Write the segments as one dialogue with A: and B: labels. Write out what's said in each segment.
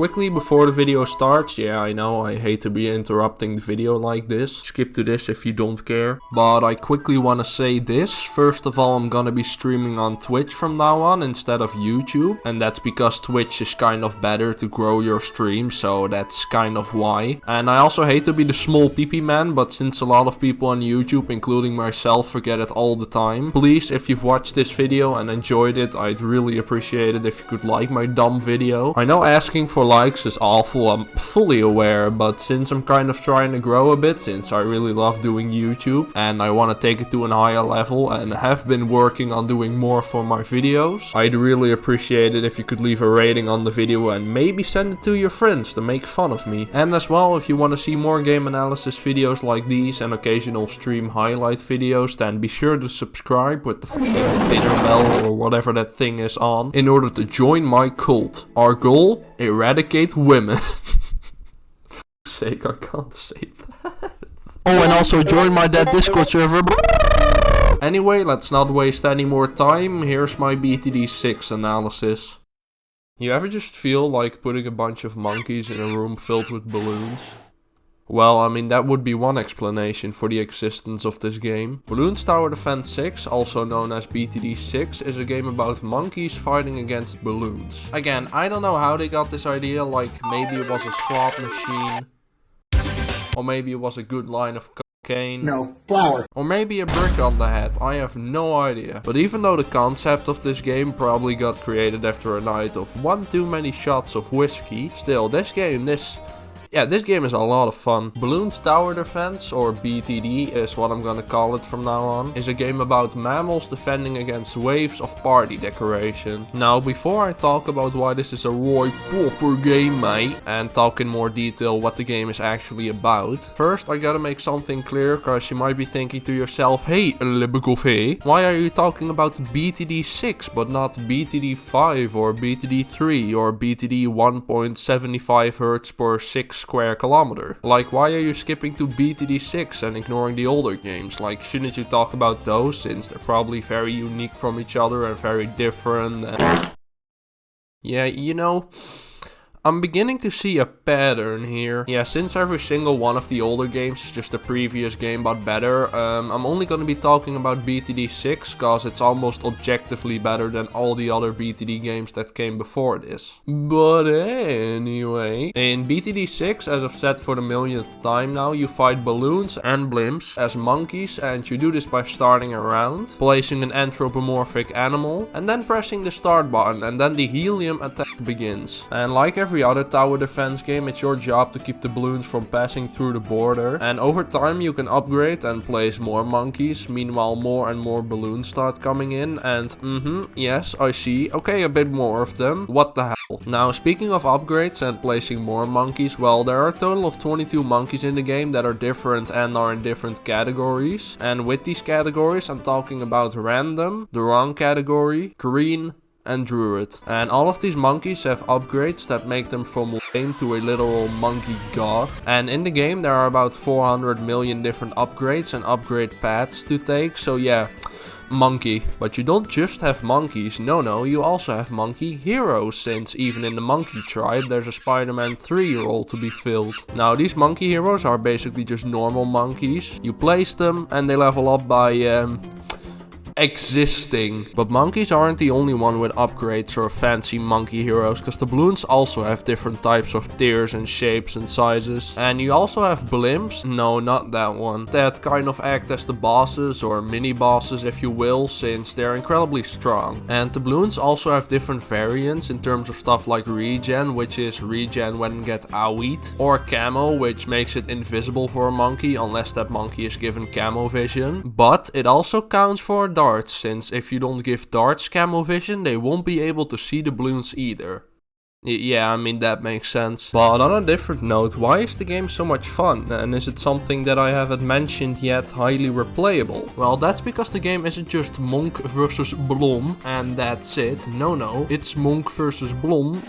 A: quickly before the video starts, yeah, I know, I hate to be interrupting the video like this. Skip to this if you don't care. But I quickly want to say this. First of all, I'm gonna be streaming on Twitch from now on instead of YouTube. And that's because Twitch is kind of better to grow your stream, so that's kind of why. And I also hate to be the small peepee man, but since a lot of people on YouTube, including myself, forget it all the time, please, if you've watched this video and enjoyed it, I'd really appreciate it if you could like my dumb video. I know asking for likes is awful, I'm fully aware, but since I'm kind of trying to grow a bit, since I really love doing YouTube and I want to take it to a higher level and have been working on doing more for my videos, I'd really appreciate it if you could leave a rating on the video and maybe send it to your friends to make fun of me. And as well, if you want to see more game analysis videos like these and occasional stream highlight videos, then be sure to subscribe with the dinner bell or whatever that thing is on in order to join my cult. Our goal? Eradicate women. For sake, I can't say that. Oh, and also join my dead Discord server. Anyway, let's not waste any more time. Here's my BTD6 analysis. You ever just feel like putting a bunch of monkeys in a room filled with balloons? Well, I mean, that would be one explanation for the existence of this game. Bloons TD6, also known as BTD6, is a game about monkeys fighting against balloons. Again, I don't know how they got this idea, like maybe it was a slot machine, or maybe it was a good line of cocaine.
B: No, flour.
A: Or maybe a brick on the head, I have no idea. But even though the concept of this game probably got created after a night of one too many shots of whiskey, still, this game is a lot of fun. Bloons TD6, or BTD is what I'm gonna call it from now on, is a game about mammals defending against waves of party decoration. Now, before I talk about why this is a Roy proper game, mate, and talk in more detail what the game is actually about, first I gotta make something clear, cause you might be thinking to yourself, hey, Libbekofé, why are you talking about BTD6 but not BTD5 or BTD3 or BTD 1.75 Hz per 6 square kilometer? Like, why are you skipping to BTD6 and ignoring the older games? Like, shouldn't you talk about those since they're probably very unique from each other and very different? And yeah, you know, I'm beginning to see a pattern here. Yeah, since every single one of the older games is just a previous game but better, I'm only gonna be talking about BTD6 cause it's almost objectively better than all the other BTD games that came before this. But anyway, in BTD6, as I've said for the millionth time now, you fight balloons and blimps as monkeys, and you do this by starting a round, placing an anthropomorphic animal, and then pressing the start button, and then the helium attack begins. And like every other tower defense game, it's your job to keep the balloons from passing through the border, and over time you can upgrade and place more monkeys. Meanwhile, more and more balloons start coming in, and yes, I see, okay, a bit more of them, what the hell. Now, speaking of upgrades and placing more monkeys, well, there are a total of 22 monkeys in the game that are different and are in different categories, and with these categories I'm talking about random, the wrong category, green, and druid. And all of these monkeys have upgrades that make them from lame to a literal monkey god. And in the game there are about 400 million different upgrades and upgrade paths to take, so yeah, monkey. But you don't just have monkeys, no, you also have monkey heroes, since even in the monkey tribe there's a Spider-Man 3 role to be filled. Now, these monkey heroes are basically just normal monkeys. You place them and they level up by existing. But monkeys aren't the only one with upgrades or fancy monkey heroes, because the balloons also have different types of tiers and shapes and sizes. And you also have blimps, no, not that one, that kind of act as the bosses or mini bosses if you will, since they're incredibly strong. And the balloons also have different variants in terms of stuff like regen, which is regen when you get AOE'd, or camo, which makes it invisible for a monkey unless that monkey is given camo vision. But it also counts for darts, since if you don't give darts camo vision, they won't be able to see the balloons either. Yeah, I mean, that makes sense. But on a different note, why is the game so much fun? And is it something that I haven't mentioned yet highly replayable? Well, that's because the game isn't just Monk versus Blom and that's it. No, it's Monk versus Blom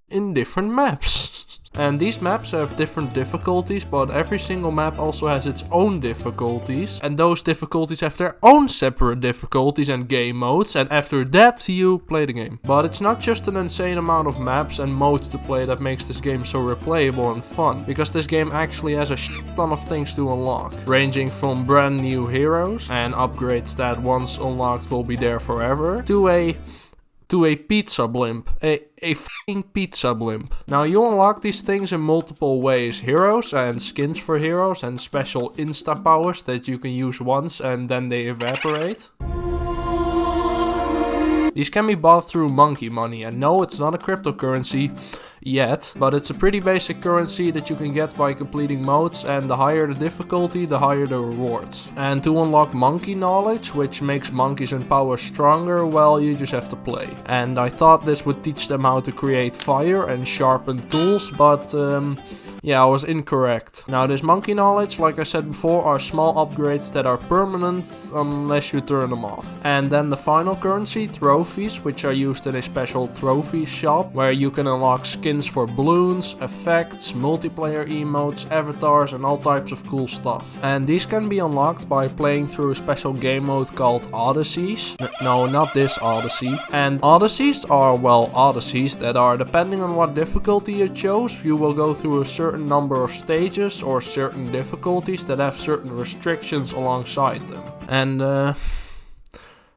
A: in different maps. And these maps have different difficulties, but every single map also has its own difficulties. And those difficulties have their own separate difficulties and game modes. And after that, you play the game. But it's not just an insane amount of maps and modes to play that makes this game so replayable and fun. Because this game actually has a shit ton of things to unlock. Ranging from brand new heroes and upgrades that once unlocked will be there forever. To a pizza blimp. A fucking pizza blimp. Now you unlock these things in multiple ways. Heroes and skins for heroes and special insta powers that you can use once and then they evaporate. These can be bought through monkey money, and no, it's not a cryptocurrency yet, but it's a pretty basic currency that you can get by completing modes, and the higher the difficulty, the higher the rewards. And to unlock monkey knowledge, which makes monkeys and powers stronger, well, you just have to play. And I thought this would teach them how to create fire and sharpen tools, but yeah, I was incorrect. Now this monkey knowledge, like I said before, are small upgrades that are permanent unless you turn them off. And then the final currency, trophies, which are used in a special trophy shop where you can unlock skins for balloons, effects, multiplayer emotes, avatars and all types of cool stuff. And these can be unlocked by playing through a special game mode called Odysseys. No, not this Odyssey. And Odysseys are, well, Odysseys that are, depending on what difficulty you chose, you will go through a certain number of stages or certain difficulties that have certain restrictions alongside them. And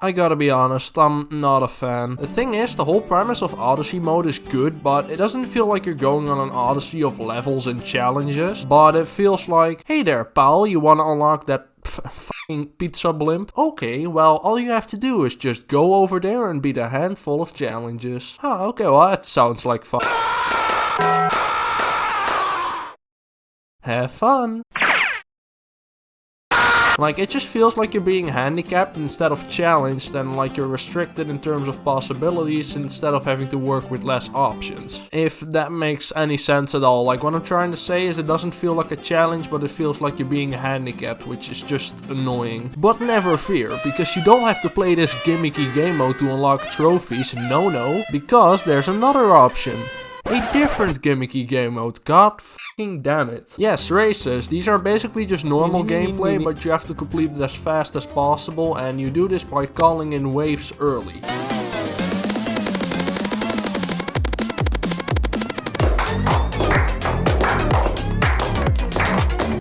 A: I gotta be honest, I'm not a fan. The thing is, the whole premise of Odyssey mode is good, but it doesn't feel like you're going on an odyssey of levels and challenges. But it feels like, hey there pal, you wanna unlock that fucking pizza blimp? Okay, well, all you have to do is just go over there and beat a handful of challenges. Oh, okay, well, that sounds like fun. Have fun. Like, it just feels like you're being handicapped instead of challenged, and like you're restricted in terms of possibilities instead of having to work with less options. If that makes any sense at all. Like, what I'm trying to say is it doesn't feel like a challenge, but it feels like you're being handicapped, which is just annoying. But never fear, because you don't have to play this gimmicky game mode to unlock trophies, no, because there's another option. A different gimmicky game mode, god fucking damn it. Yes, races. These are basically just normal gameplay, but you have to complete it as fast as possible, and you do this by calling in waves early.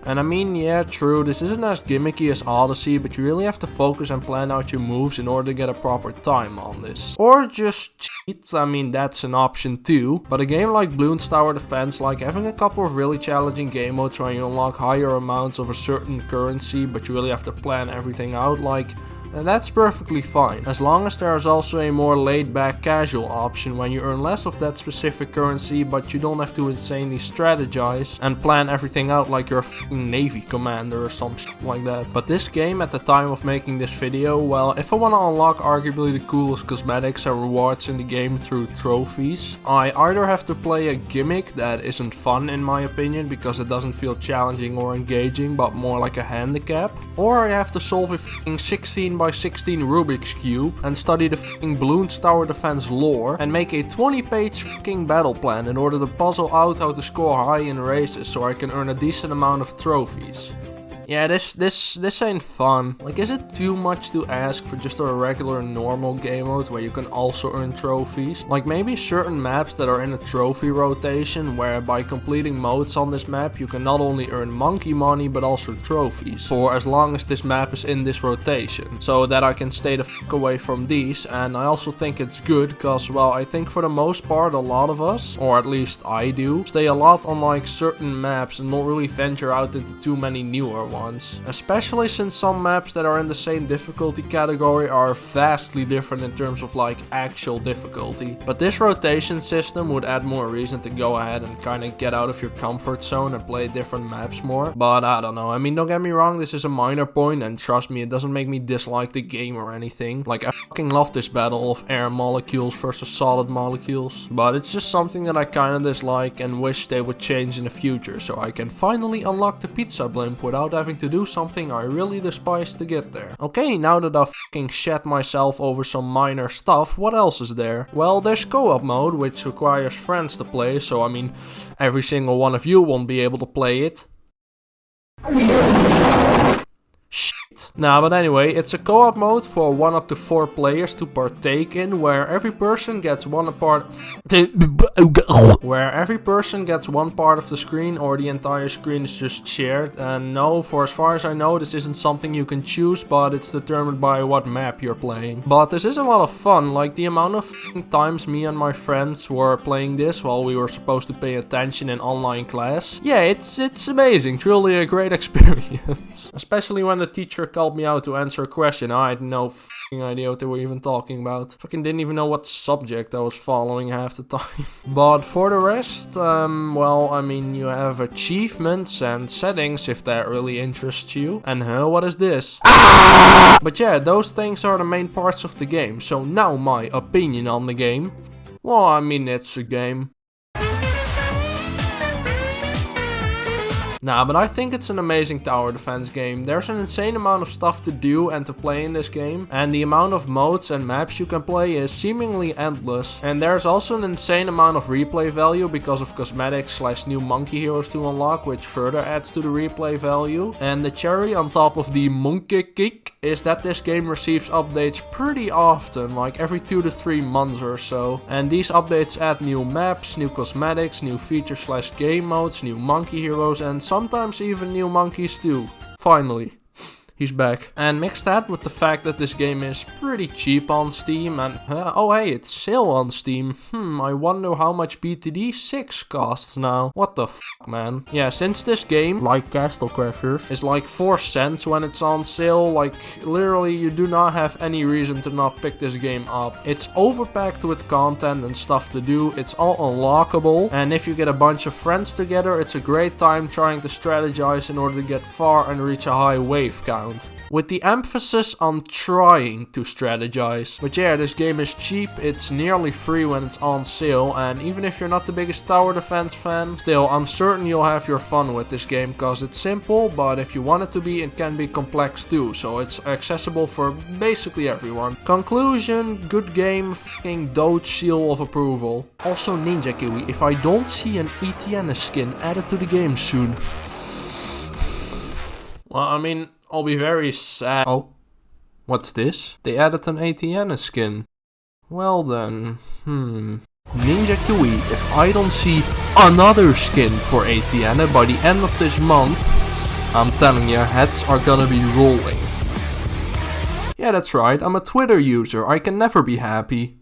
A: And I mean, yeah, true, this isn't as gimmicky as Odyssey, but you really have to focus and plan out your moves in order to get a proper time on this. Or just cheat, I mean, that's an option too. But a game like Bloons TD6, like having a couple of really challenging game modes where you unlock higher amounts of a certain currency, but you really have to plan everything out, like, and that's perfectly fine, as long as there is also a more laid-back casual option when you earn less of that specific currency, but you don't have to insanely strategize and plan everything out like you're a fucking Navy commander or some shit like that. But this game, at the time of making this video, well, if I want to unlock arguably the coolest cosmetics and rewards in the game through trophies, I either have to play a gimmick that isn't fun in my opinion because it doesn't feel challenging or engaging, but more like a handicap, or I have to solve a fucking 16 by 16 Rubik's Cube and study the fucking Bloons TD6 lore and make a 20-page fucking battle plan in order to puzzle out how to score high in races so I can earn a decent amount of trophies. Yeah, this ain't fun. Like, is it too much to ask for just a regular normal game mode where you can also earn trophies? Like, maybe certain maps that are in a trophy rotation where by completing modes on this map you can not only earn monkey money but also trophies for as long as this map is in this rotation, so that I can stay the fuck away from these. And I also think it's good because, well, I think for the most part a lot of us, or at least I do, stay a lot on like certain maps and don't really venture out into too many newer ones. Especially since some maps that are in the same difficulty category are vastly different in terms of like actual difficulty. But this rotation system would add more reason to go ahead and kind of get out of your comfort zone and play different maps more. But I don't know, I mean, don't get me wrong, this is a minor point, and trust me, it doesn't make me dislike the game or anything. Like, I fucking love this battle of air molecules versus solid molecules, but it's just something that I kind of dislike and wish they would change in the future so I can finally unlock the pizza blimp without having having to do something I really despise to get there. Okay, now that I've fucking shat myself over some minor stuff, what else is there? Well, there's co-op mode, which requires friends to play, so I mean, every single one of you won't be able to play it. Shit. Nah, but anyway, it's a co-op mode for 1 up to 4 players to partake in, where every person gets one part of the screen, or the entire screen is just shared. And no, for as far as I know, this isn't something you can choose, but it's determined by what map you're playing. But this is a lot of fun, like the amount of times me and my friends were playing this while we were supposed to pay attention in online class. Yeah, it's amazing, truly a great experience. Especially when the teacher called me out to answer a question. I had no idea what they were even talking about. Fucking didn't even know what subject I was following half the time. But for the rest, well, I mean, you have achievements and settings if that really interests you. And what is this? But yeah, those things are the main parts of the game. So now my opinion on the game. Well, I mean, it's a game. Nah, but I think it's an amazing tower defense game. There's an insane amount of stuff to do and to play in this game, and the amount of modes and maps you can play is seemingly endless. And there's also an insane amount of replay value because of cosmetics / new monkey heroes to unlock, which further adds to the replay value. And the cherry on top of the monkey cake is that this game receives updates pretty often, like every 2 to 3 months or so. And these updates add new maps, new cosmetics, new features / game modes, new monkey heroes, and sometimes even new monkeys too. Finally. He's back. And mix that with the fact that this game is pretty cheap on Steam and... oh hey, it's sale on Steam. I wonder how much BTD6 costs now. What the fuck, man? Yeah, since this game, like Castle Crashers, is like 4 cents when it's on sale, like literally you do not have any reason to not pick this game up. It's overpacked with content and stuff to do. It's all unlockable. And if you get a bunch of friends together, it's a great time trying to strategize in order to get far and reach a high wave count. With the emphasis on trying to strategize. But yeah, this game is cheap, it's nearly free when it's on sale, and even if you're not the biggest tower defense fan, still I'm certain you'll have your fun with this game, cause it's simple, but if you want it to be, it can be complex too, so it's accessible for basically everyone. Conclusion, good game, fucking Doge seal of approval. Also Ninja Kiwi, if I don't see an ETN skin added to the game soon. Well, I mean, I'll be very sad. Oh, what's this? They added an ATN skin. Well then, Ninja Kiwi, if I don't see another skin for ATN by the end of this month, I'm telling you, heads are gonna be rolling. Yeah, that's right, I'm a Twitter user, I can never be happy.